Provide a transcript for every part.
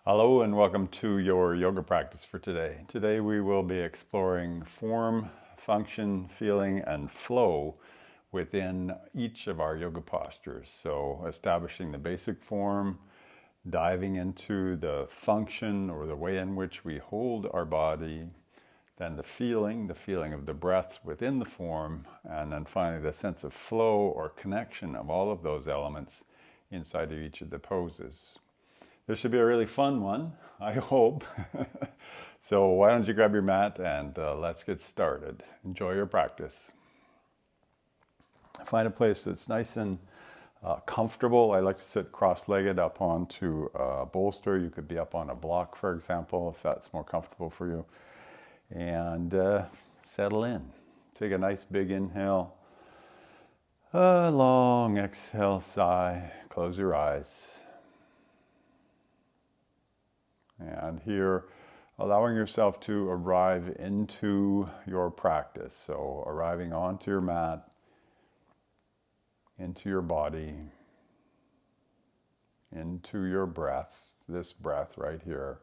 Hello and welcome to your yoga practice for today. Today we will be exploring form, function, feeling, and flow within each of our yoga postures. So establishing the basic form, diving into the function or the way in which we hold our body, then the feeling of the breath within the form, and then finally the sense of flow or connection of all of those elements inside of each of the poses. This should be a really fun one, I hope. So why don't you grab your mat and let's get started. Enjoy your practice. Find a place that's nice and comfortable. I like to sit cross-legged up onto a bolster. You could be up on a block, for example, if that's more comfortable for you. And settle in. Take a nice big inhale. A long exhale, sigh. Close your eyes. And here, allowing yourself to arrive into your practice. So arriving onto your mat, into your body, into your breath, this breath right here.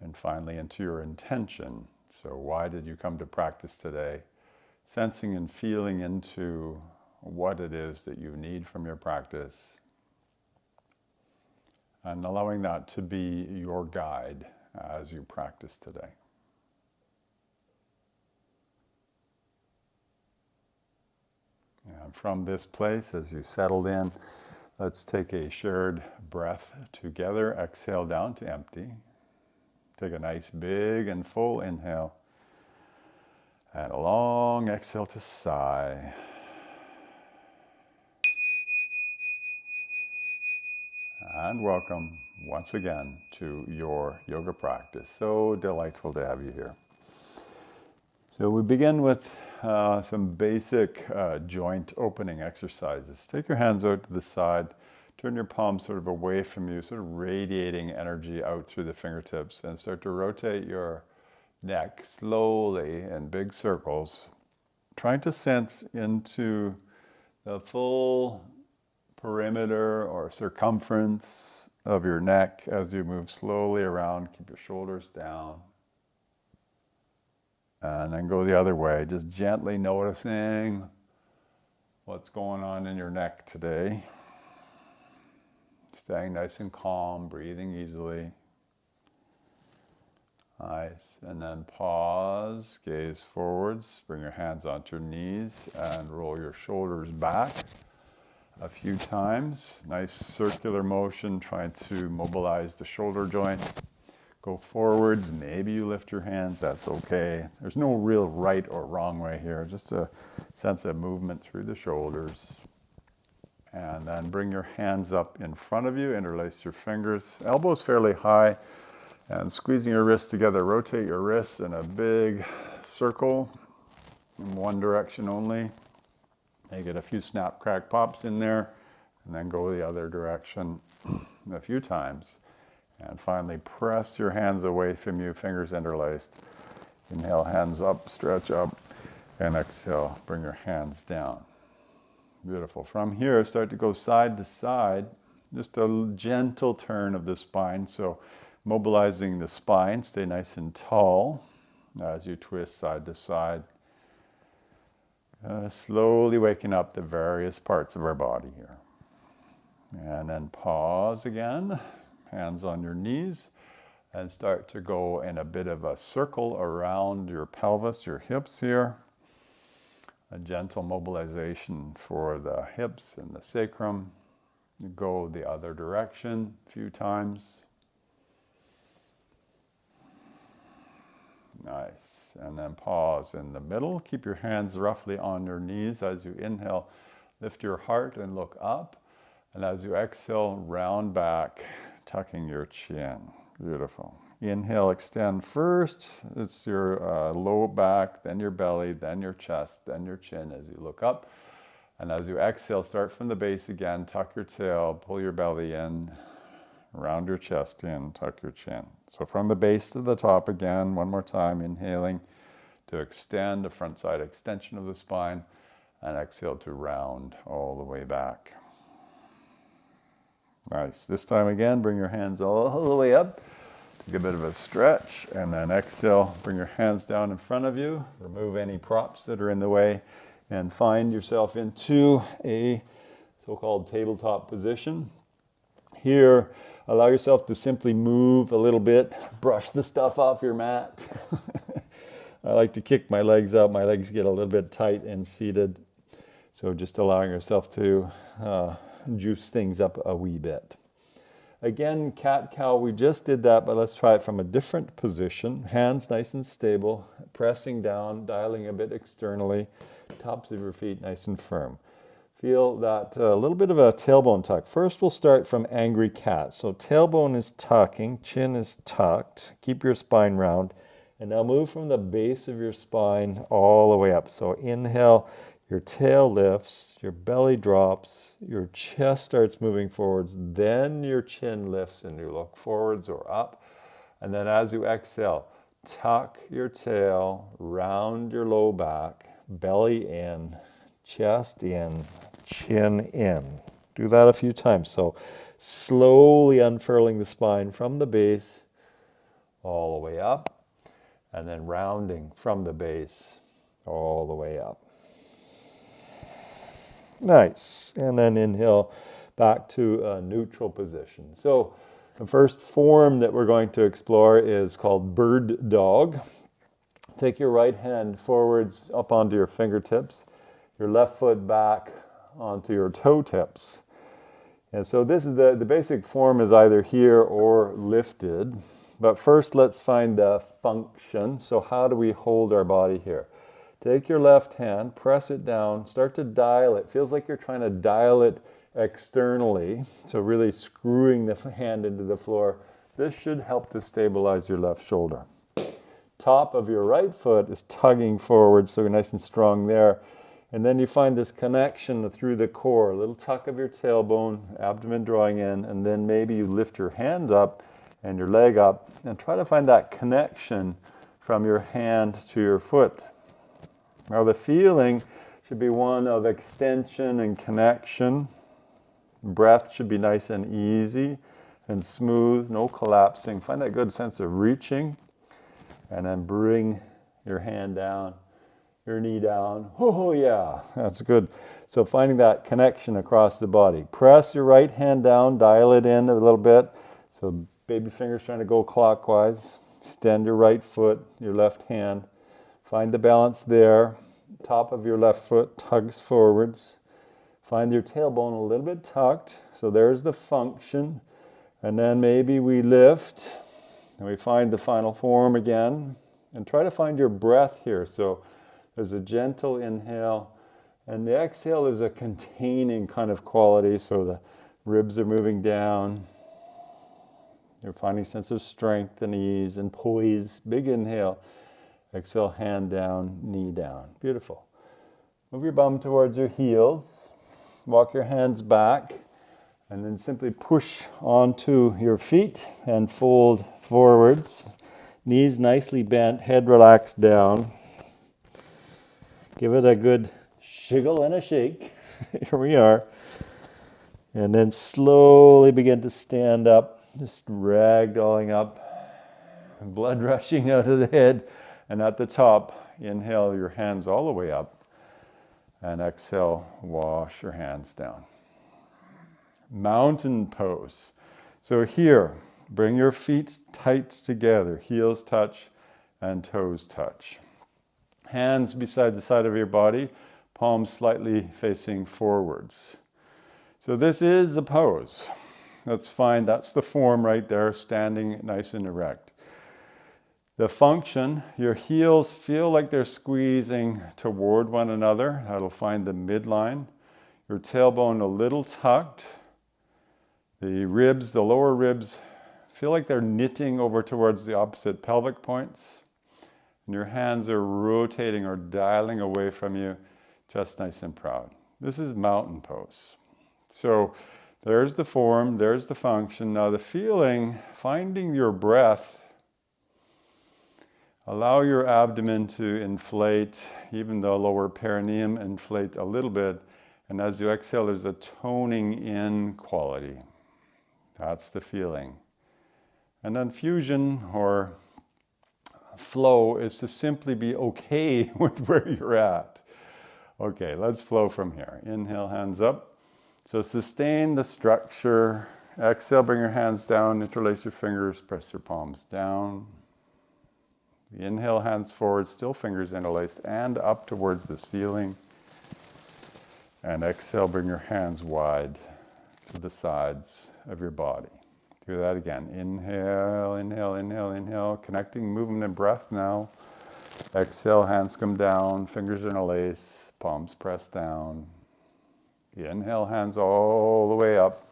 And finally into your intention. So why did you come to practice today? Sensing and feeling into what it is that you need from your practice. And allowing that to be your guide as you practice today. And from this place, as you settled in, let's take a shared breath together. Exhale down to empty. Take a nice big and full inhale. And a long exhale to sigh. And welcome once again to your yoga practice. So delightful to have you here. So we begin with some basic joint opening exercises. Take your hands out to the side. Turn your palms sort of away from you, sort of radiating energy out through the fingertips, and start to rotate your neck slowly in big circles, trying to sense into the full perimeter or circumference of your neck as you move slowly around. Keep your shoulders down. And then go the other way, just gently noticing what's going on in your neck today. Staying nice and calm, breathing easily. Nice. And then pause, gaze forwards, bring your hands onto your knees and roll your shoulders back a few times. Nice circular motion, trying to mobilize the shoulder joint. Go forwards, maybe you lift your hands, that's okay. There's no real right or wrong way here, just a sense of movement through the shoulders. And then bring your hands up in front of you, interlace your fingers, elbows fairly high, and squeezing your wrists together. Rotate your wrists in a big circle in one direction only. You get a few snap, crack, pops in there, and then go the other direction a few times. And finally, press your hands away from you, fingers interlaced. Inhale, hands up, stretch up, and exhale, bring your hands down. Beautiful. From here, start to go side to side, just a gentle turn of the spine. So mobilizing the spine, stay nice and tall as you twist side to side. Slowly waking up the various parts of our body here. And then pause again. Hands on your knees, and start to go in a bit of a circle around your pelvis, your hips here. A gentle mobilization for the hips and the sacrum. You go the other direction a few times. Nice. And then pause in the middle. Keep your hands roughly on your knees as you inhale. Lift your heart and look up. And as you exhale, round back, tucking your chin. Beautiful. Inhale, extend first. It's your low back, then your belly, then your chest, then your chin as you look up. And as you exhale, start from the base again. Tuck your tail, pull your belly in, round your chest in, tuck your chin. So from the base to the top again, one more time, inhaling to extend the front side extension of the spine, and exhale to round all the way back. Nice. This time again, bring your hands all the way up. Take a bit of a stretch, and then exhale, bring your hands down in front of you. Remove any props that are in the way, and find yourself into a so-called tabletop position. Here, allow yourself to simply move a little bit, brush the stuff off your mat. I like to kick my legs up. My legs get a little bit tight and seated. So just allowing yourself to juice things up a wee bit. Again, cat-cow, we just did that, but let's try it from a different position. Hands nice and stable, pressing down, dialing a bit externally, tops of your feet nice and firm. Feel that a little bit of a tailbone tuck. First, we'll start from angry cat. So tailbone is tucking, chin is tucked. Keep your spine round. And now move from the base of your spine all the way up. So inhale, your tail lifts, your belly drops, your chest starts moving forwards, then your chin lifts and you look forwards or up. And then as you exhale, tuck your tail, round your low back, belly in, chest in, chin in. Do that a few times. So slowly unfurling the spine from the base all the way up, and then rounding from the base all the way up. Nice. And then inhale back to a neutral position. So the first form that we're going to explore is called bird dog. Take your right hand forwards up onto your fingertips, your left foot back onto your toe tips. And so this is the basic form is either here or lifted. But first let's find the function. So how do we hold our body here? Take your left hand, press it down, start to dial it. Feels like you're trying to dial it externally. So really screwing the hand into the floor. This should help to stabilize your left shoulder. Top of your right foot is tugging forward, so you're nice and strong there. And then you find this connection through the core, a little tuck of your tailbone, abdomen drawing in, and then maybe you lift your hand up and your leg up and try to find that connection from your hand to your foot. Now the feeling should be one of extension and connection. Breath should be nice and easy and smooth, no collapsing. Find that good sense of reaching, and then bring your hand down, your knee down. Oh yeah, that's good. So finding that connection across the body. Press your right hand down, dial it in a little bit. So baby fingers trying to go clockwise. Extend your right foot, your left hand. Find the balance there. Top of your left foot tugs forwards. Find your tailbone a little bit tucked. So there's the function. And then maybe we lift and we find the final form again. And try to find your breath here. So there's a gentle inhale. And the exhale is a containing kind of quality. So the ribs are moving down. You're finding a sense of strength and ease and poise. Big inhale. Exhale, hand down, knee down. Beautiful. Move your bum towards your heels. Walk your hands back. And then simply push onto your feet and fold forwards. Knees nicely bent, head relaxed down. Give it a good shiggle and a shake. Here we are. And then slowly begin to stand up, just ragdolling up. Blood rushing out of the head. And at the top, inhale your hands all the way up. And exhale, wash your hands down. Mountain pose. So here, bring your feet tight together. Heels touch and toes touch. Hands beside the side of your body, palms slightly facing forwards. So this is the pose. That's fine. That's the form right there, standing nice and erect. The function, your heels feel like they're squeezing toward one another. That'll find the midline. Your tailbone a little tucked. The ribs, the lower ribs, feel like they're knitting over towards the opposite pelvic points. And your hands are rotating or dialing away from you, just nice and proud. This is mountain pose. So there's the form, there's the function. Now the feeling, finding your breath. Allow your abdomen to inflate, even the lower perineum inflate a little bit. And as you exhale, there's a toning in quality. That's the feeling. And then fusion or flow is to simply be okay with where you're at. Okay, let's flow from here. Inhale, hands up. So sustain the structure. Exhale, bring your hands down, interlace your fingers, press your palms down. Inhale, hands forward, still fingers interlaced and up towards the ceiling. And exhale, bring your hands wide to the sides of your body. Do that again. Inhale, inhale, inhale, inhale. Connecting movement and breath now. Exhale, hands come down, fingers interlace, palms press down. Inhale, hands all the way up.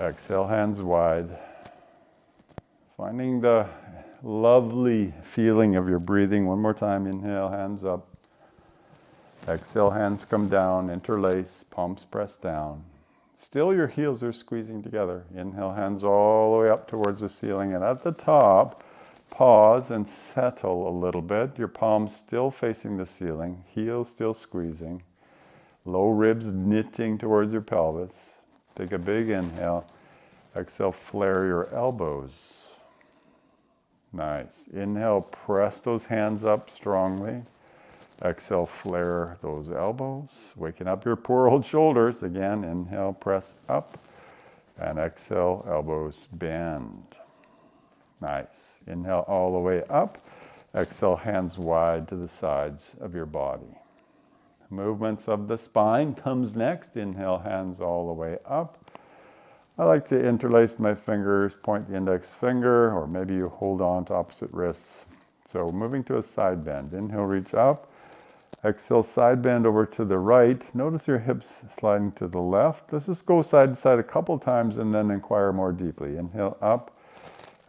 Exhale, hands wide. Finding the lovely feeling of your breathing. One more time. Inhale, hands up. Exhale, hands come down, interlace, palms press down. Still your heels are squeezing together. Inhale, hands all the way up towards the ceiling. And at the top, pause and settle a little bit. Your palms still facing the ceiling, heels still squeezing. Low ribs knitting towards your pelvis. Take a big inhale. Exhale, flare your elbows. Nice. Inhale, press those hands up strongly. Exhale, flare those elbows. Waking up your poor old shoulders. Again, inhale, press up. And exhale, elbows bend. Nice. Inhale all the way up. Exhale, hands wide to the sides of your body. Movements of the spine comes next. Inhale, hands all the way up. I like to interlace my fingers, point the index finger, or maybe you hold on to opposite wrists. So moving to a side bend. Inhale, reach up. Exhale, side bend over to the right. Notice your hips sliding to the left. Let's just go side to side a couple times and then inquire more deeply. Inhale, up.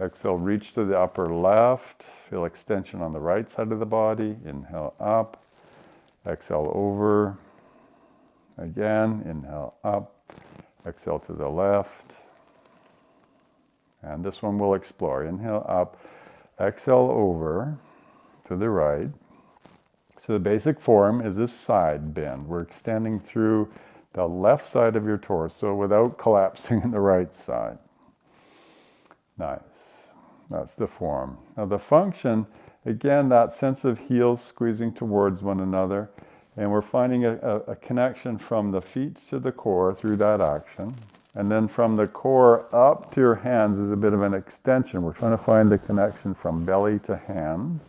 Exhale, reach to the upper left. Feel extension on the right side of the body. Inhale, up. Exhale, over. Again, inhale, up. Exhale to the left. And this one we'll explore. Inhale, up. Exhale, over to the right. So the basic form is this side bend. We're extending through the left side of your torso without collapsing in the right side. Nice. That's the form. Now the function, again, that sense of heels squeezing towards one another. And we're finding a connection from the feet to the core through that action. And then from the core up to your hands is a bit of an extension. We're trying to find the connection from belly to hands.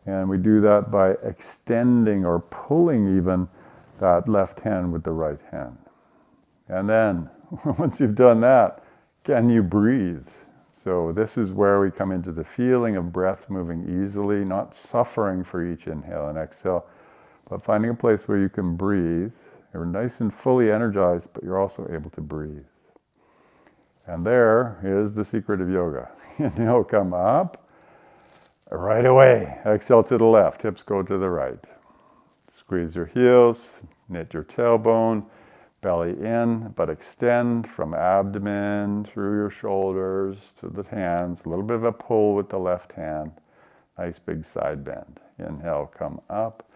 And we do that by extending or pulling even that left hand with the right hand. And then, once you've done that, can you breathe? So this is where we come into the feeling of breath moving easily, not suffering for each inhale and exhale, but finding a place where you can breathe. You're nice and fully energized, but you're also able to breathe. And there is the secret of yoga. Inhale, come up. Right away, exhale to the left, hips go to the right. Squeeze your heels, knit your tailbone, belly in, but extend from abdomen through your shoulders to the hands. A little bit of a pull with the left hand. Nice big side bend. Inhale, come up,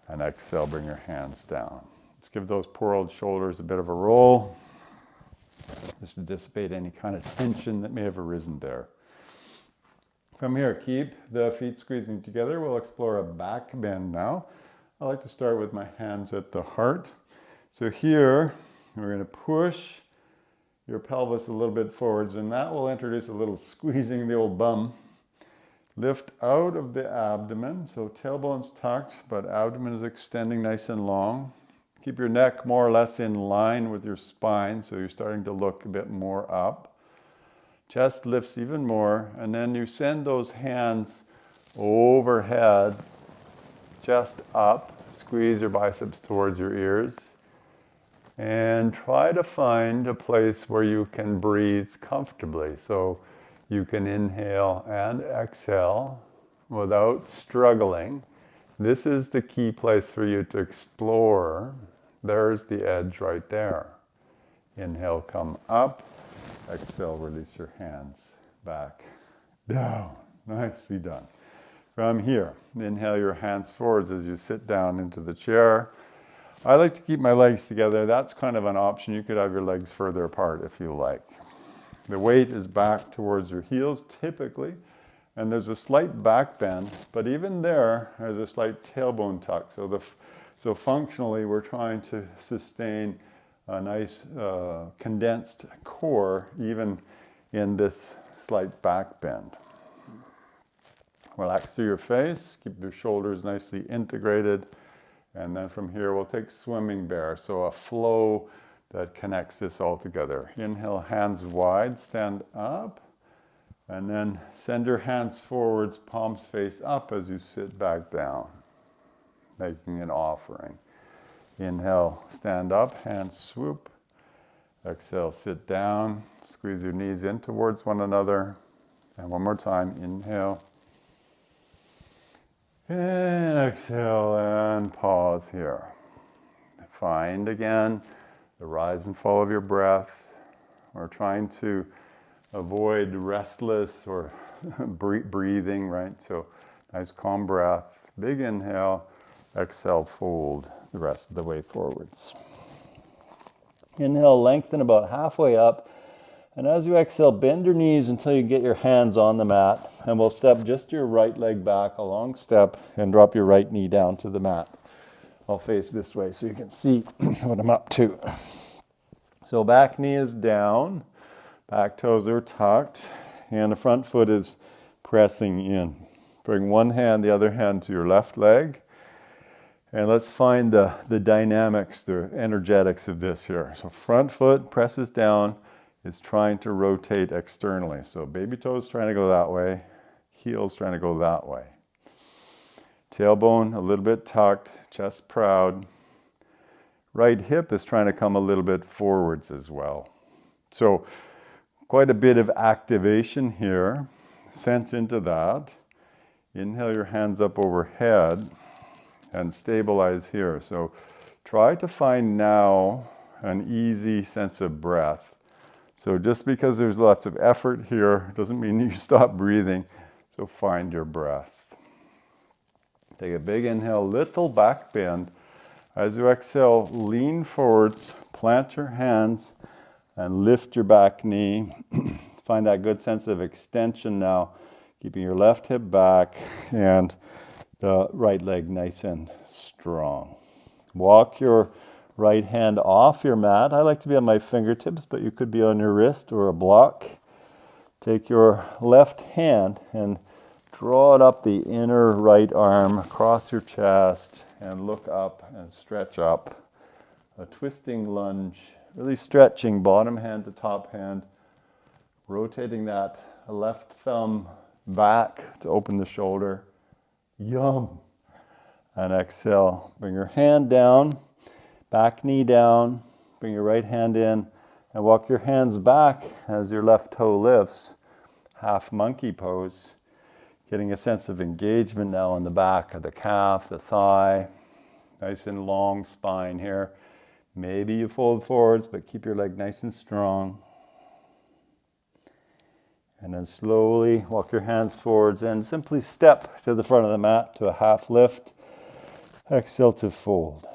and exhale, bring your hands down. Let's give those poor old shoulders a bit of a roll, just to dissipate any kind of tension that may have arisen there. From here, keep the feet squeezing together. We'll explore a back bend now. I like to start with my hands at the heart. So here, we're going to push your pelvis a little bit forwards, and that will introduce a little squeezing the old bum. Lift out of the abdomen, so tailbone's tucked, but abdomen is extending nice and long. Keep your neck more or less in line with your spine, so you're starting to look a bit more up. Chest lifts even more, and then you send those hands overhead, chest up, squeeze your biceps towards your ears, and try to find a place where you can breathe comfortably. So you can inhale and exhale without struggling. This is the key place for you to explore. There's the edge right there. Inhale, come up. Exhale, release your hands back down. Nicely done. From here, inhale your hands forwards as you sit down into the chair. I like to keep my legs together. That's kind of an option. You could have your legs further apart if you like. The weight is back towards your heels typically, and there's a slight back bend, but even there's a slight tailbone tuck. So functionally, we're trying to sustain a nice condensed core even in this slight back bend. Relax through your face, keep your shoulders nicely integrated, and then from here we'll take swimming bear, so a flow that connects this all together. Inhale, hands wide, stand up, and then send your hands forwards, palms face up as you sit back down, making an offering. Inhale, stand up, hands swoop. Exhale, sit down, squeeze your knees in towards one another. And one more time, inhale. And exhale, and pause here. Find again the rise and fall of your breath. We're trying to avoid restless or breathing, right? So nice calm breath, big inhale, exhale, fold the rest of the way forwards. Inhale, lengthen about halfway up. And as you exhale, bend your knees until you get your hands on the mat. And we'll step just your right leg back, a long step, and drop your right knee down to the mat. I'll face this way so you can see what I'm up to. So back knee is down, back toes are tucked, and the front foot is pressing in. Bring one hand, the other hand to your left leg. And let's find the dynamics, the energetics of this here. So front foot presses down, is trying to rotate externally. So baby toes trying to go that way, heels trying to go that way. Tailbone a little bit tucked, chest proud. Right hip is trying to come a little bit forwards as well. So quite a bit of activation here. Sense into that. Inhale your hands up overhead and stabilize here. So try to find now an easy sense of breath. So just because there's lots of effort here doesn't mean you stop breathing. So find your breath. Take a big inhale, little back bend. As you exhale, lean forwards, plant your hands, and lift your back knee. Find that good sense of extension now, keeping your left hip back and the right leg nice and strong. Walk your right hand off your mat. I like to be on my fingertips, but you could be on your wrist or a block. Take your left hand and draw it up the inner right arm across your chest and look up and stretch up. A twisting lunge, really stretching bottom hand to top hand, rotating that left thumb back to open the shoulder. Yum. And exhale, bring your hand down. Back knee down, bring your right hand in, and walk your hands back as your left toe lifts. Half monkey pose. Getting a sense of engagement now on the back of the calf, the thigh. Nice and long spine here. Maybe you fold forwards, but keep your leg nice and strong. And then slowly walk your hands forwards and simply step to the front of the mat to a half lift. Exhale to fold.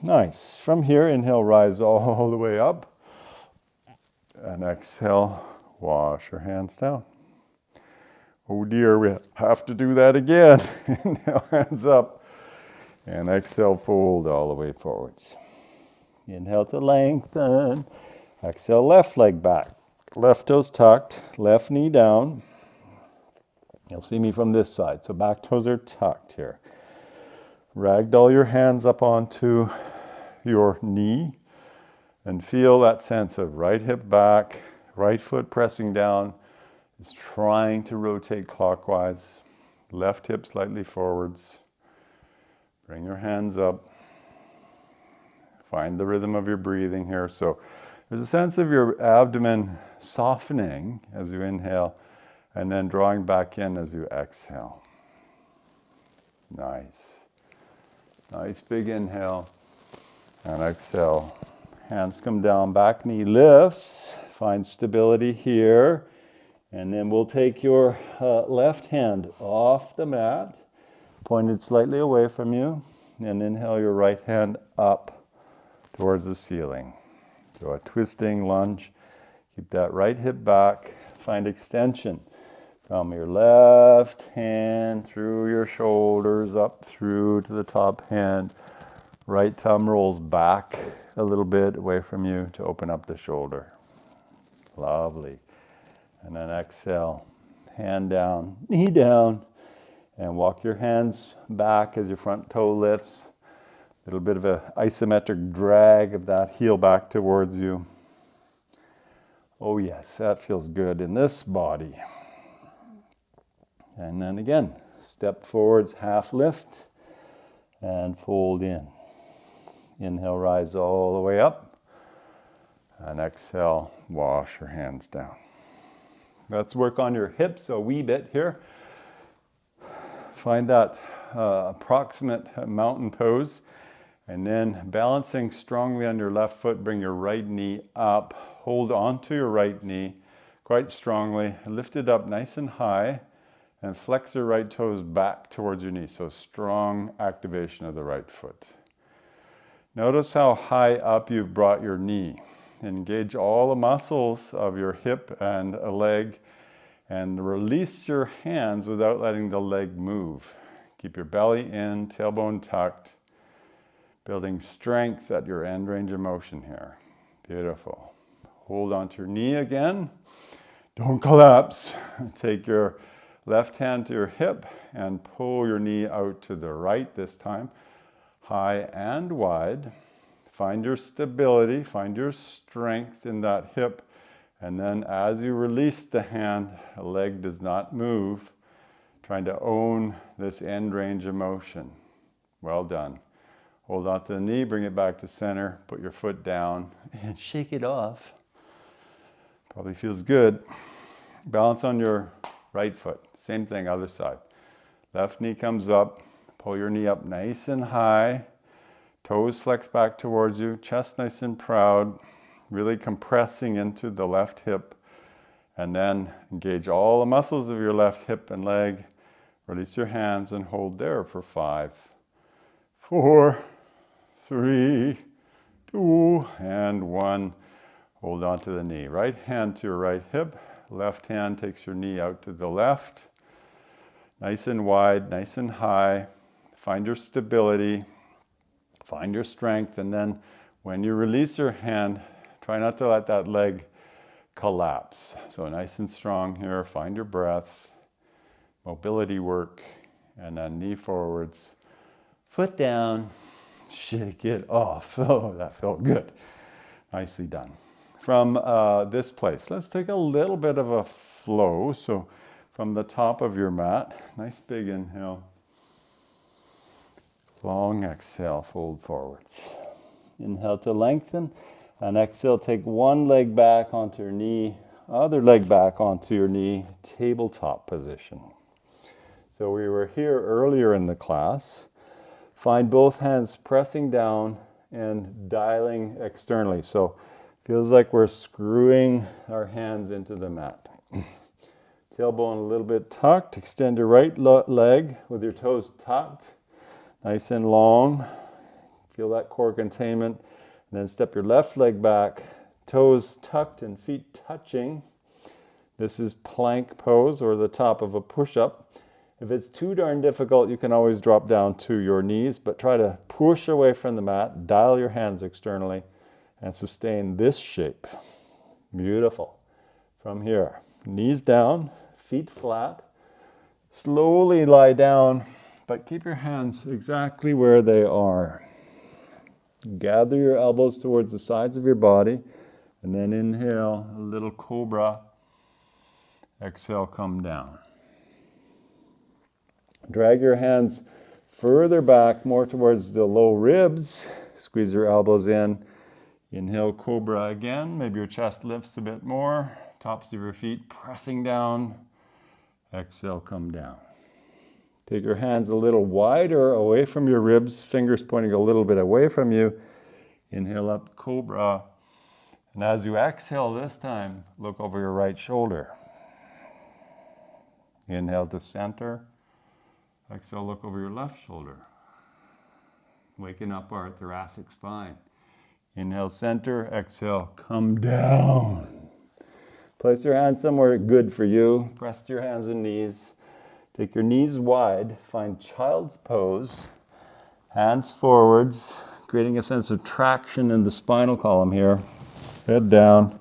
Nice. From here, inhale, rise all the way up. And exhale, wash your hands down. Oh dear, we have to do that again. Inhale, hands up. And exhale, fold all the way forwards. Inhale to lengthen. Exhale, left leg back. Left toes tucked, left knee down. You'll see me from this side. So back toes are tucked here. Ragdoll your hands up onto your knee and feel that sense of right hip back, right foot pressing down, is trying to rotate clockwise, left hip slightly forwards. Bring your hands up. Find the rhythm of your breathing here. So there's a sense of your abdomen softening as you inhale and then drawing back in as you exhale. Nice. Nice big inhale and exhale. Hands come down, back knee lifts. Find stability here. And then we'll take your left hand off the mat, pointed slightly away from you. and inhale your right hand up towards the ceiling. So a twisting lunge. Keep that right hip back. Find extension from your left hand through your shoulders up through to the top hand. Right thumb rolls back a little bit away from you to open up the shoulder. Lovely. And then exhale, hand down, knee down, and walk your hands back as your front toe lifts. A little bit of an isometric drag of that heel back towards you. Oh yes, that feels good in this body. And then again, step forwards, half lift, and fold in. Inhale, rise all the way up. And exhale, wash your hands down. Let's work on your hips a wee bit here. Find that approximate mountain pose. And then balancing strongly on your left foot, bring your right knee up. Hold onto your right knee quite strongly. Lift it up nice and high. And flex your right toes back towards your knee. So strong activation of the right foot. Notice how high up you've brought your knee. Engage all the muscles of your hip and a leg. And release your hands without letting the leg move. Keep your belly in, tailbone tucked. Building strength at your end range of motion here. Beautiful. Hold onto your knee again. Don't collapse. Take your left hand to your hip and pull your knee out to the right this time. High and wide. Find your stability, find your strength in that hip. And then as you release the hand, the leg does not move. Trying to own this end range of motion. Well done. Hold on to the knee, bring it back to center, put your foot down and shake it off. Probably feels good. Balance on your right foot. Same thing, other side. Left knee comes up, pull your knee up nice and high. Toes flex back towards you, chest nice and proud, really compressing into the left hip. And then engage all the muscles of your left hip and leg. Release your hands and hold there for 5, 4, 3, 2, and 1. Hold on to the knee. Right hand to your right hip. Left hand takes your knee out to the left. Nice and wide, nice and high. Find your stability. Find your strength. And then when you release your hand, try not to let that leg collapse. So nice and strong here. Find your breath. Mobility work. And then knee forwards. Foot down. Shake it off. Oh, that felt good. Nicely done. From this place, let's take a little bit of a flow. So from the top of your mat, nice big inhale. Long exhale, fold forwards. Inhale to lengthen. And exhale, take one leg back onto your knee, other leg back onto your knee, tabletop position. So we were here earlier in the class. Find both hands pressing down and dialing externally. So feels like we're screwing our hands into the mat. Tailbone a little bit tucked. Extend your right leg with your toes tucked. Nice and long. Feel that core containment. And then step your left leg back. Toes tucked and feet touching. This is plank pose or the top of a push-up. If it's too darn difficult, you can always drop down to your knees, but try to push away from the mat, dial your hands externally, and sustain this shape. Beautiful. From here, knees down, feet flat. Slowly lie down, but keep your hands exactly where they are. Gather your elbows towards the sides of your body, and then inhale, a little cobra. Exhale, come down. Drag your hands further back, more towards the low ribs. Squeeze your elbows in. Inhale, cobra again. Maybe your chest lifts a bit more. Tops of your feet pressing down. Exhale, come down. Take your hands a little wider away from your ribs, fingers pointing a little bit away from you. Inhale up, cobra. And as you exhale this time, look over your right shoulder. Inhale to center. Exhale, look over your left shoulder. waking up our thoracic spine. Inhale, center. Exhale, come down. Place your hands somewhere good for you. Press your hands and knees. Take your knees wide. Find child's pose. Hands forwards, creating a sense of traction in the spinal column here. Head down.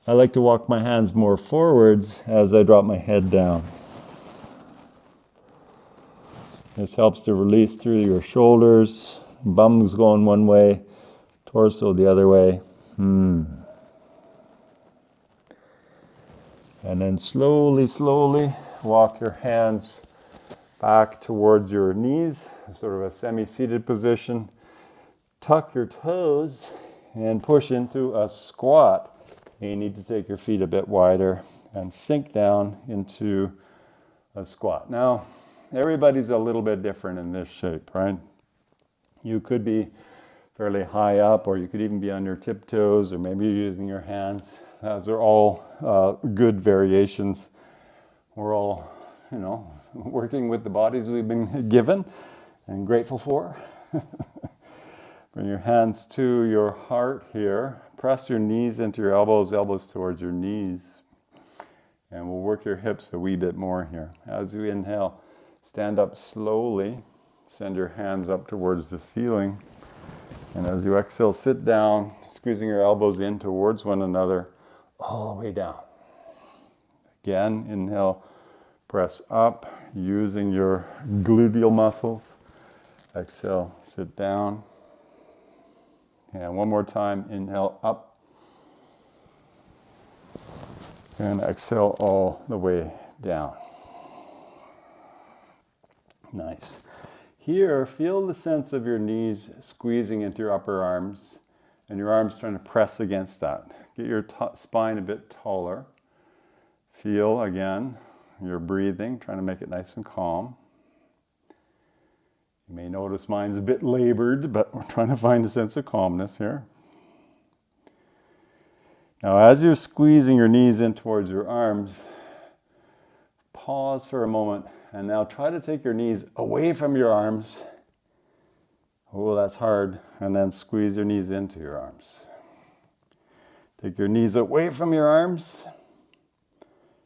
I like to walk my hands more forwards as I drop my head down. This helps to release through your shoulders. Bum's going one way, torso the other way. And then slowly, slowly walk your hands back towards your knees, sort of a semi-seated position. Tuck your toes and push into a squat. You need to take your feet a bit wider and sink down into a squat. Now, everybody's a little bit different in this shape, right? You could be fairly high up, or you could even be on your tiptoes, or maybe you're using your hands. Those are all good variations. We're all, working with the bodies we've been given and grateful for. Bring your hands to your heart here. Press your knees into your elbows, elbows towards your knees. And we'll work your hips a wee bit more here. As you inhale, stand up slowly. Send your hands up towards the ceiling. And as you exhale, sit down, squeezing your elbows in towards one another, all the way down. Again, inhale, press up, using your gluteal muscles. Exhale, sit down. And one more time, inhale up. And exhale all the way down. Nice. Here, feel the sense of your knees squeezing into your upper arms and your arms trying to press against that. Get your spine a bit taller. Feel, again, your breathing, trying to make it nice and calm. You may notice mine's a bit labored, but we're trying to find a sense of calmness here. Now, as you're squeezing your knees in towards your arms, pause for a moment, and now try to take your knees away from your arms. Oh, that's hard. And then squeeze your knees into your arms. Take your knees away from your arms.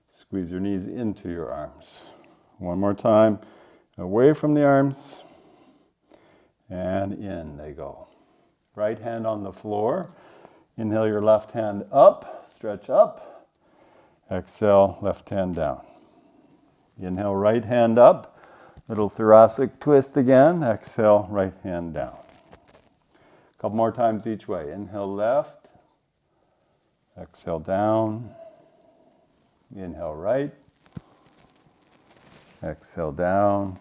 Squeeze your knees into your arms. One more time. Away from the arms. And in they go. Right hand on the floor. Inhale your left hand up. Stretch up. Exhale, left hand down. Inhale, right hand up. Little thoracic twist again. Exhale, right hand down. A couple more times each way. Inhale, left. Exhale, down. Inhale, right. Exhale, down.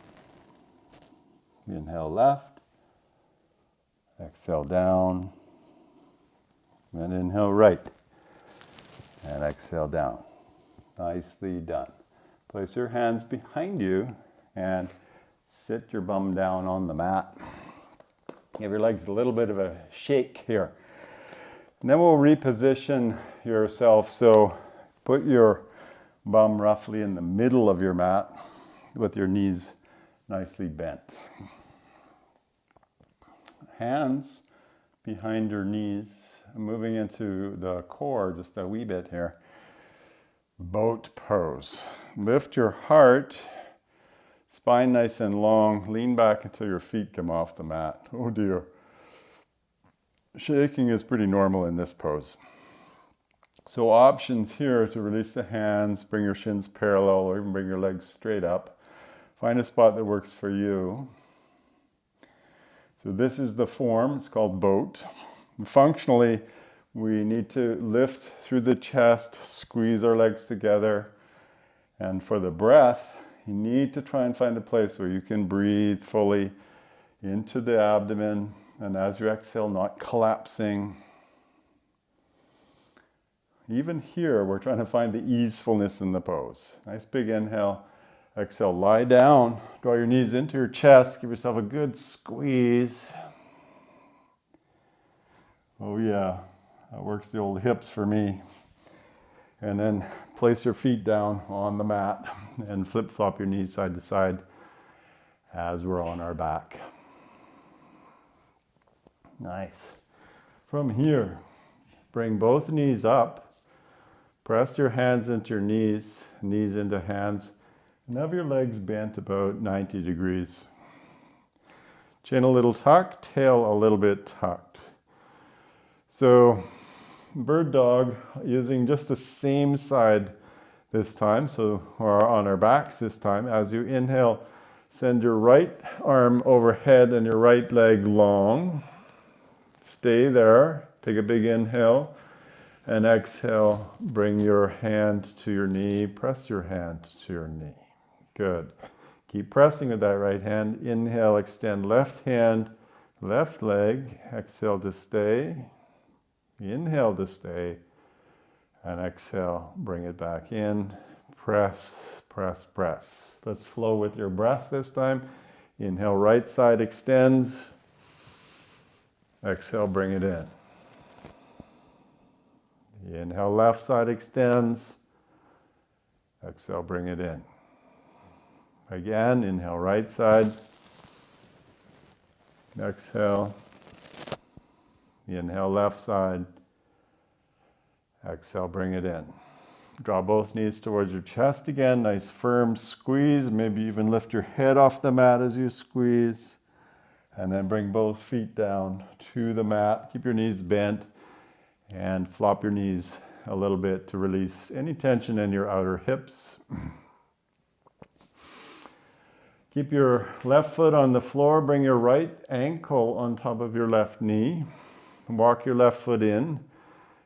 Inhale, left. Exhale, down. And inhale, right. And exhale, down. Nicely done. Place your hands behind you and sit your bum down on the mat. Give your legs a little bit of a shake here. And then we'll reposition yourself. So put your bum roughly in the middle of your mat with your knees nicely bent. Hands behind your knees, moving into the core just a wee bit here. Boat pose. Lift your heart, spine nice and long, lean back until your feet come off the mat. Oh dear. Shaking is pretty normal in this pose. So options here to release the hands, bring your shins parallel, or even bring your legs straight up. Find a spot that works for you. So this is the form, it's called boat. Functionally, we need to lift through the chest, squeeze our legs together. And for the breath, you need to try and find a place where you can breathe fully into the abdomen. And as you exhale, not collapsing. Even here, we're trying to find the easefulness in the pose. Nice big inhale. Exhale, lie down. Draw your knees into your chest. Give yourself a good squeeze. Oh yeah, that works the old hips for me. And then place your feet down on the mat and flip-flop your knees side to side as we're on our back. Nice. From here, bring both knees up. Press your hands into your knees, knees into hands, and have your legs bent about 90 degrees. Chin a little tucked, tail a little bit tucked. So, bird dog, using just the same side this time, so we're on our backs this time. As you inhale, send your right arm overhead and your right leg long. Stay there. Take a big inhale. And exhale, bring your hand to your knee. Press your hand to your knee. Good. Keep pressing with that right hand. Inhale, extend left hand, left leg. Exhale to stay. Inhale to stay. And exhale, bring it back in. Press, press, press. Let's flow with your breath this time. Inhale, right side extends. Exhale, bring it in. Inhale, left side extends. Exhale, bring it in. Again, inhale, right side. Exhale. Inhale, left side. Exhale, bring it in. Draw both knees towards your chest again. Nice firm squeeze. Maybe even lift your head off the mat as you squeeze. And then bring both feet down to the mat. Keep your knees bent. And flop your knees a little bit to release any tension in your outer hips. Keep your left foot on the floor. Bring your right ankle on top of your left knee. Walk your left foot in.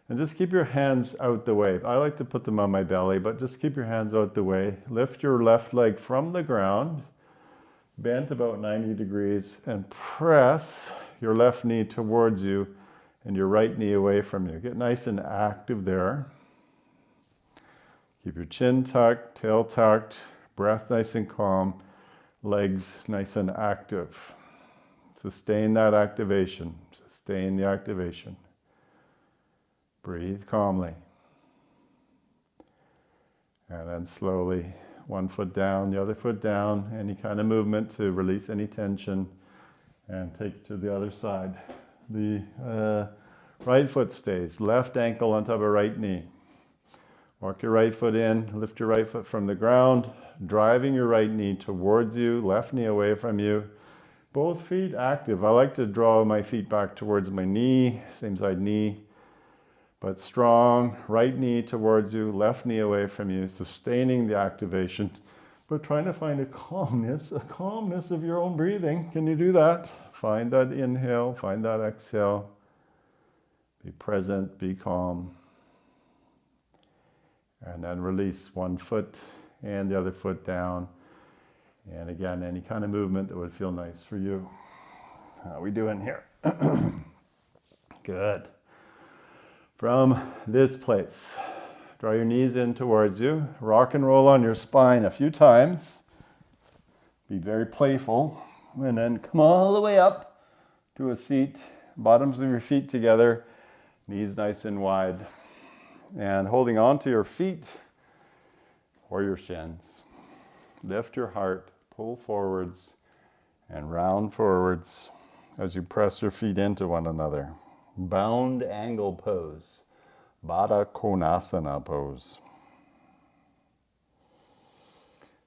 And just keep your hands out the way. I like to put them on my belly, but just keep your hands out the way. Lift your left leg from the ground. Bent about 90 degrees. And press your left knee towards you and your right knee away from you. Get nice and active there. Keep your chin tucked, tail tucked, breath nice and calm, legs nice and active. Sustain that activation. Sustain the activation. Breathe calmly. And then slowly, one foot down, the other foot down, any kind of movement to release any tension, and take it to the other side. The right foot stays, left ankle on top of right knee. Walk your right foot in, lift your right foot from the ground, driving your right knee towards you, left knee away from you. Both feet active. I like to draw my feet back towards my knee, same side knee, but strong. Right knee towards you, left knee away from you, sustaining the activation, but trying to find a calmness of your own breathing. Can you do that? Find that inhale, find that exhale. Be present, be calm. And then release one foot and the other foot down. And again, any kind of movement that would feel nice for you. How are we doing here? Good. From this place, draw your knees in towards you. Rock and roll on your spine a few times. Be very playful. And then come all the way up to a seat. Bottoms of your feet together. Knees nice and wide. And holding on to your feet or your shins. Lift your heart, pull forwards and round forwards as you press your feet into one another. Bound angle pose, Baddha Konasana pose.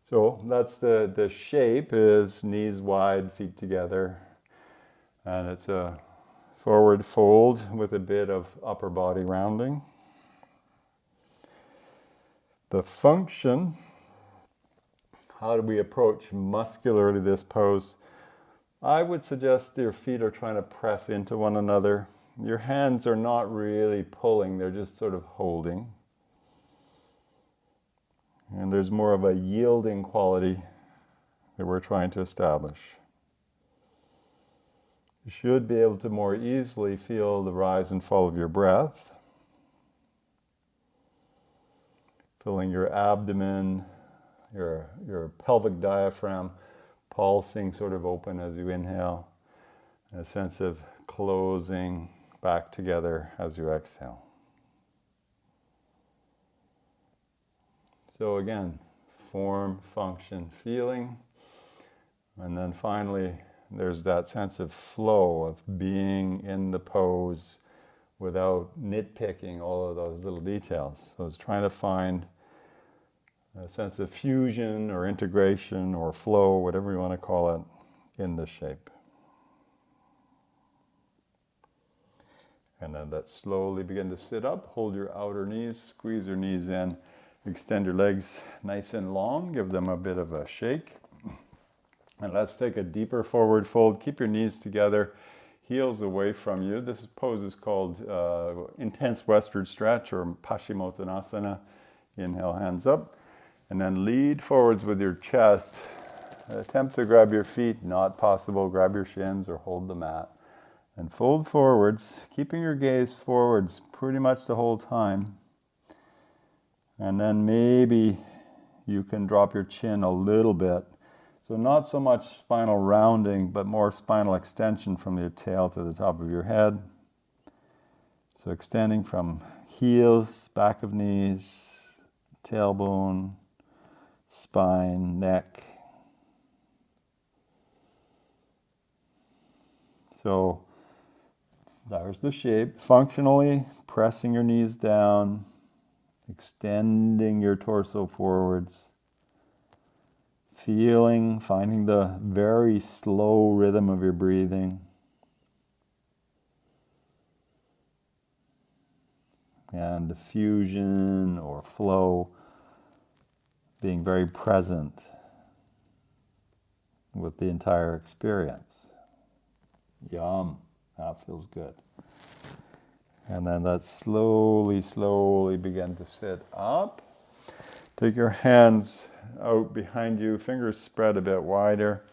So that's the shape is knees wide, feet together. And it's a forward fold with a bit of upper body rounding. The function, how do we approach muscularly this pose? I would suggest your feet are trying to press into one another. Your hands are not really pulling, they're just sort of holding. And there's more of a yielding quality that we're trying to establish. You should be able to more easily feel the rise and fall of your breath. Filling your abdomen, your pelvic diaphragm, pulsing sort of open as you inhale. And a sense of closing back together as you exhale. So again, form, function, feeling. And then finally, there's that sense of flow, of being in the pose without nitpicking all of those little details. So it's trying to find a sense of fusion or integration or flow, whatever you want to call it, in the shape. And then that slowly begin to sit up, hold your outer knees, squeeze your knees in, extend your legs nice and long, give them a bit of a shake. And let's take a deeper forward fold. Keep your knees together, heels away from you. This pose is called intense westward stretch or Paschimottanasana. Inhale, hands up. And then lead forwards with your chest. Attempt to grab your feet, not possible. Grab your shins or hold the mat. And fold forwards, keeping your gaze forwards pretty much the whole time. And then maybe you can drop your chin a little bit. So not so much spinal rounding, but more spinal extension from your tail to the top of your head. So extending from heels, back of knees, tailbone, spine, neck. So there's the shape. Functionally, pressing your knees down, extending your torso forwards. Feeling, finding the very slow rhythm of your breathing. And the fusion or flow, being very present with the entire experience. Yum, that feels good. And then let's slowly, slowly begin to sit up. Take your hands out behind you, fingers spread a bit wider.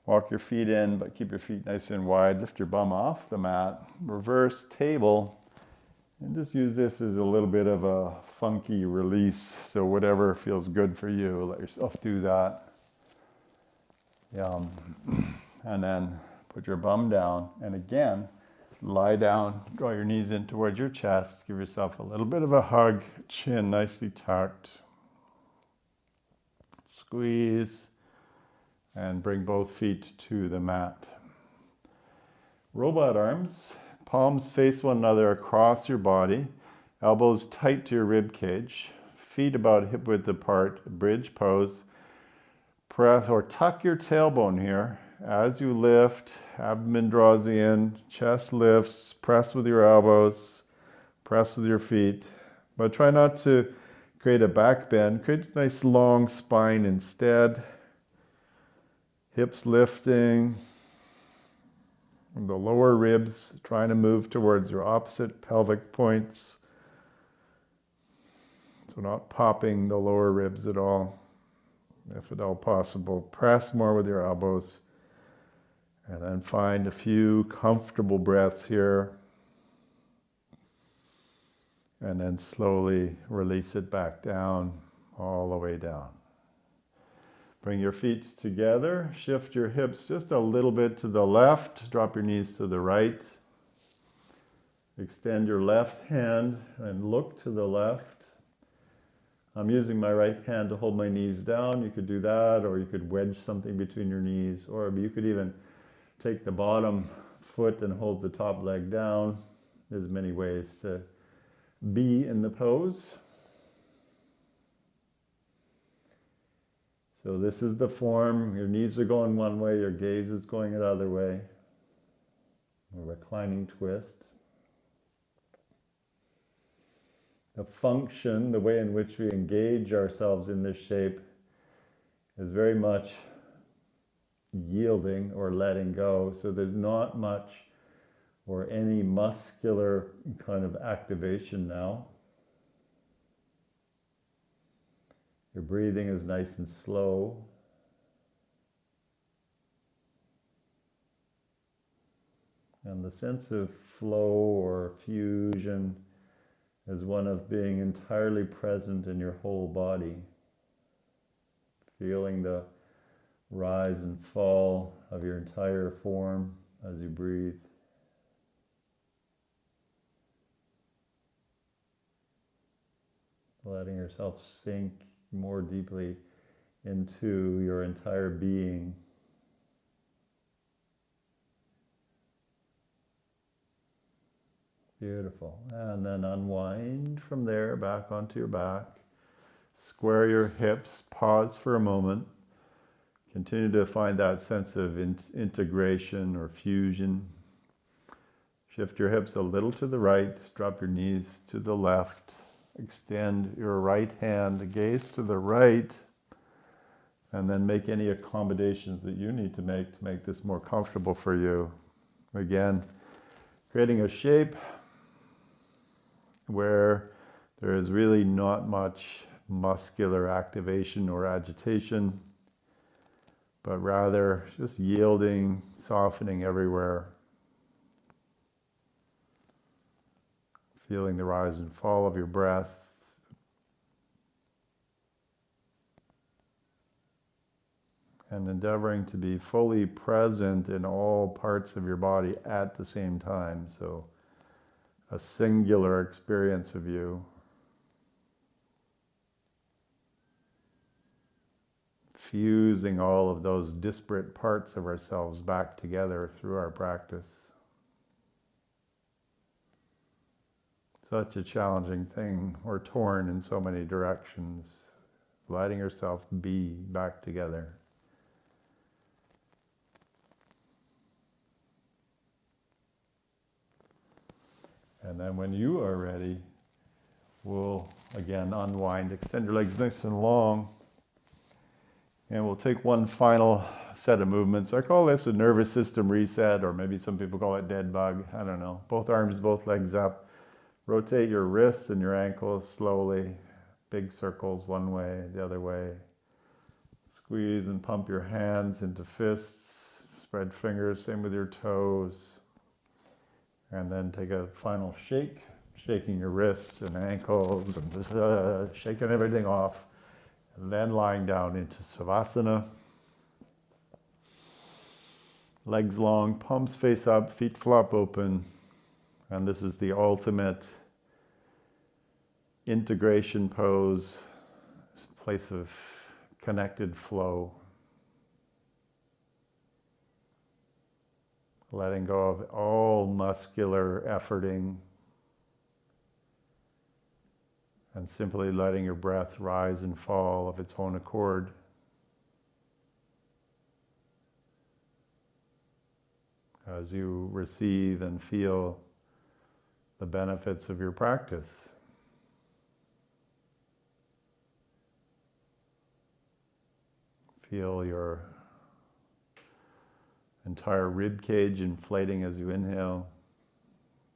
Walk your feet in, but keep your feet nice and wide. Lift your bum off the mat. Reverse table. And just use this as a little bit of a funky release. So whatever feels good for you, let yourself do that. And then put your bum down. And again, lie down, draw your knees in towards your chest. Give yourself a little bit of a hug, chin nicely tucked. Squeeze. And bring both feet to the mat. Robot arms, palms face one another across your body, elbows tight to your rib cage, feet about hip width apart, bridge pose. Press or tuck your tailbone here. As you lift, abdomen draws in, chest lifts, press with your elbows, press with your feet. But try not to create a back bend. Create a nice long spine instead. Hips lifting, the lower ribs trying to move towards your opposite pelvic points. So not popping the lower ribs at all, if at all possible. Press more with your elbows. And then find a few comfortable breaths here. And then slowly release it back down, all the way down. Bring your feet together, shift your hips just a little bit to the left, drop your knees to the right. Extend your left hand and look to the left. I'm using my right hand to hold my knees down. You could do that, or you could wedge something between your knees, or you could even take the bottom foot and hold the top leg down. There's many ways to be in the pose. So this is the form. Your knees are going one way, your gaze is going the other way. A reclining twist. The function, the way in which we engage ourselves in this shape is very much yielding or letting go. So there's not much or any muscular kind of activation now. Your breathing is nice and slow. And the sense of flow or fusion is one of being entirely present in your whole body. Feeling the rise and fall of your entire form as you breathe. Letting yourself sink more deeply into your entire being. Beautiful. And then unwind from there back onto your back. Square your hips, pause for a moment. Continue to find that sense of integration or fusion. Shift your hips a little to the right, drop your knees to the left. Extend your right hand, gaze to the right, and then make any accommodations that you need to make this more comfortable for you. Again, creating a shape where there is really not much muscular activation or agitation, but rather just yielding, softening everywhere. Feeling the rise and fall of your breath. And endeavoring to be fully present in all parts of your body at the same time. So a singular experience of you. Fusing all of those disparate parts of ourselves back together through our practice. Such a challenging thing. We're torn in so many directions. Letting yourself be back together. And then when you are ready, we'll again unwind, extend your legs nice and long. And we'll take one final set of movements. I call this a nervous system reset, or maybe some people call it dead bug. I don't know. Both arms, both legs up. Rotate your wrists and your ankles slowly. Big circles one way, the other way. Squeeze and pump your hands into fists. Spread fingers, same with your toes. And then take a final shake, shaking your wrists and ankles and just shaking everything off. And then lying down into Savasana. Legs long, palms face up, feet flop open. And this is the ultimate integration pose, place of connected flow. Letting go of all muscular efforting and simply letting your breath rise and fall of its own accord. As you receive and feel the benefits of your practice. Feel your entire rib cage inflating as you inhale,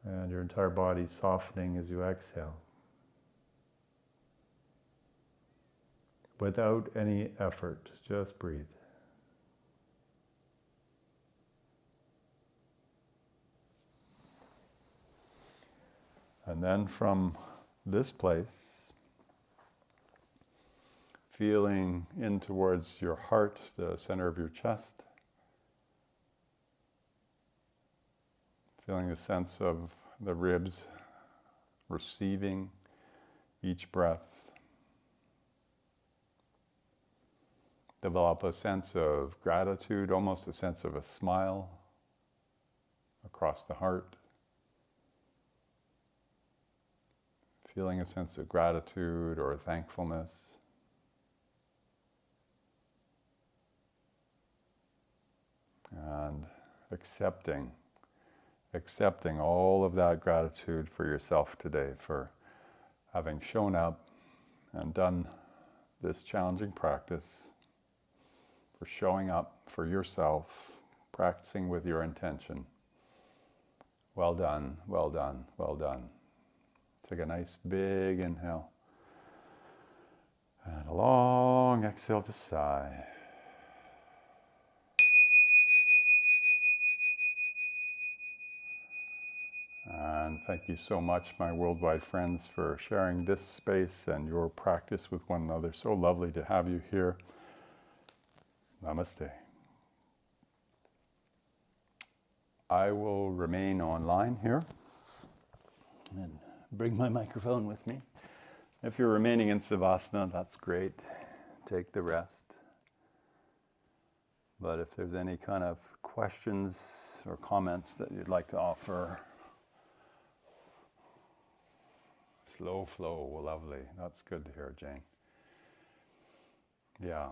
and your entire body softening as you exhale. Without any effort, just breathe. And then from this place, feeling in towards your heart, the center of your chest, feeling the sense of the ribs receiving each breath. Develop a sense of gratitude, almost a sense of a smile across the heart. Feeling a sense of gratitude or thankfulness. And accepting all of that gratitude for yourself today, for having shown up and done this challenging practice, for showing up for yourself, practicing with your intention. Well done, well done, well done. Take a nice big inhale and a long exhale to sigh. And thank you so much, my worldwide friends, for sharing this space and your practice with one another. So lovely to have you here. Namaste. I will remain online here and bring my microphone with me. If you're remaining in Savasana, that's great. Take the rest. But if there's any kind of questions or comments that you'd like to offer, Slow flow, lovely. That's good to hear, Jane. Yeah.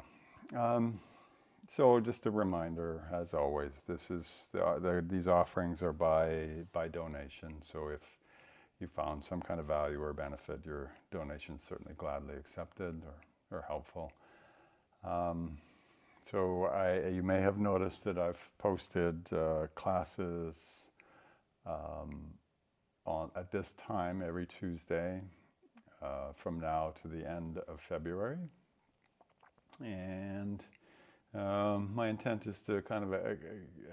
So just a reminder, as always, this is these offerings are by donation. So if you found some kind of value or benefit, your donation is certainly gladly accepted or helpful. So you may have noticed that I've posted classes at this time every Tuesday from now to the end of February. And my intent is to kind of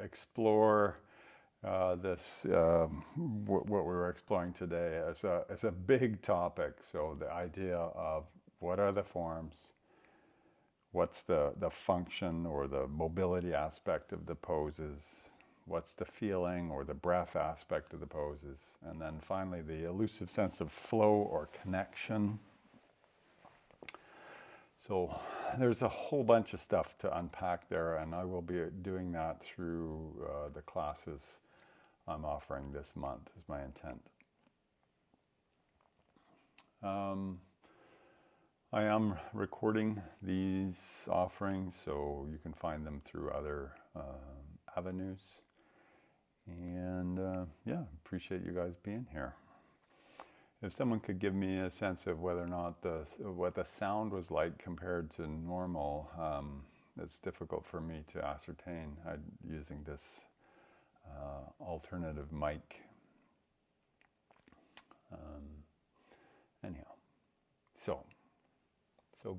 explore this, what we were exploring today as a big topic. So the idea of what are the forms, what's the function or the mobility aspect of the poses, what's the feeling or the breath aspect of the poses, and then finally the elusive sense of flow or connection. So there's a whole bunch of stuff to unpack there, and I will be doing that through the classes I'm offering this month, is my intent. I am recording these offerings, so you can find them through other avenues. And yeah, appreciate you guys being here. If someone could give me a sense of whether or not what the sound was like compared to normal, it's difficult for me to ascertain using this alternative mic. Anyhow, so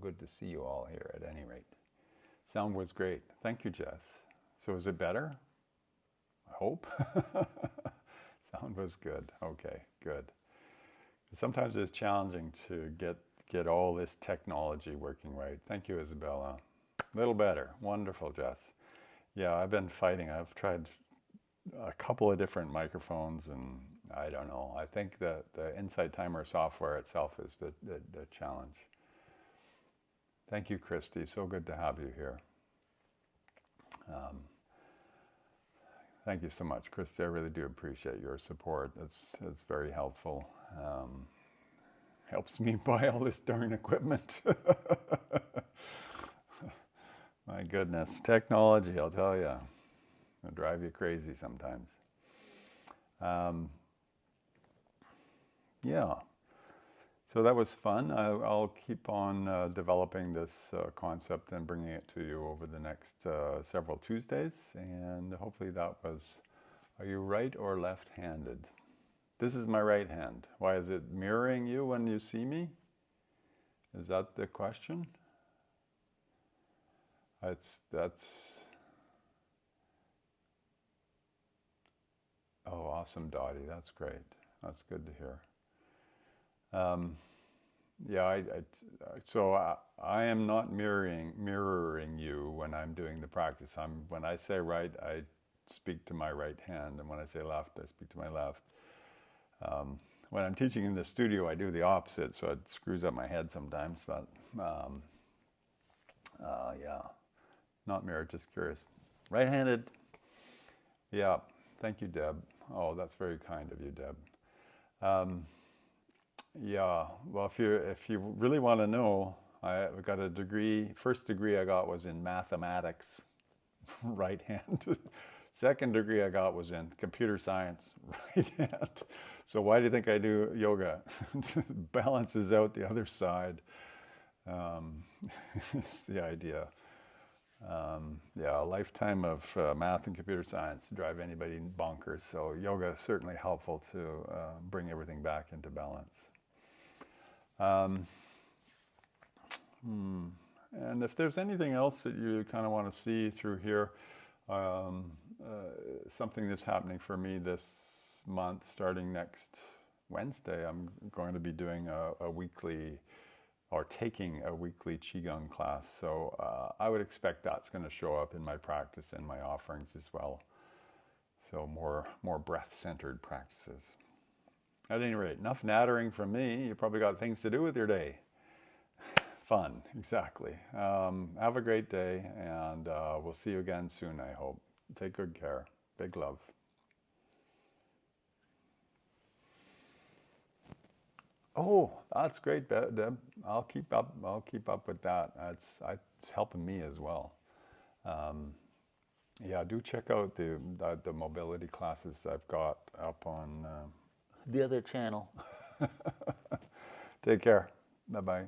good to see you all here at any rate. Sound was great. Thank you, Jess. So is it better? I hope. Sound was good. Okay, good. Sometimes it's challenging to get all this technology working right. Thank you, Isabella. A little better. Wonderful, Jess. Yeah, I've been fighting. I've tried a couple of different microphones, and I don't know. I think that the Insight Timer software itself is the challenge. Thank you, Christy. So good to have you here. Thank you so much, Christy. I really do appreciate your support. It's very helpful. Helps me buy all this darn equipment. My goodness, technology, I'll tell you, it'll drive you crazy sometimes. Yeah, so that was fun. I'll keep on developing this concept and bringing it to you over the next several Tuesdays, and hopefully that was, are you right or left-handed? This is my right hand. Why is it mirroring you when you see me? Is that the question? That's oh, awesome, Dottie. That's great. That's good to hear. Yeah, so I am not mirroring you when I'm doing the practice. When I say right, I speak to my right hand, and when I say left, I speak to my left. When I'm teaching in the studio, I do the opposite, so it screws up my head sometimes. But yeah, not mirrored, just curious. Right-handed. Yeah. Thank you, Deb. Oh, that's very kind of you, Deb. Yeah, well, if you really want to know, I got a degree. First degree I got was in mathematics, right hand. Second degree I got was in computer science, right hand. So why do you think I do yoga? Balances out the other side. It's the idea. Yeah, a lifetime of math and computer science to drive anybody bonkers. So yoga is certainly helpful to bring everything back into balance. And if there's anything else that you kind of want to see through here, something that's happening for me this month, starting next Wednesday, I'm going to be doing a weekly, or taking a weekly Qigong class. So I would expect that's going to show up in my practice and my offerings as well. So more breath-centered practices. At any rate, enough nattering from me. You probably got things to do with your day. Fun, exactly. Have a great day, and we'll see you again soon, I hope. Take good care. Big love. Oh, that's great, Deb. I'll keep up. I'll keep up with that. It's helping me as well. Um, yeah, do check out the mobility classes I've got up on The other channel. Take care. Bye bye.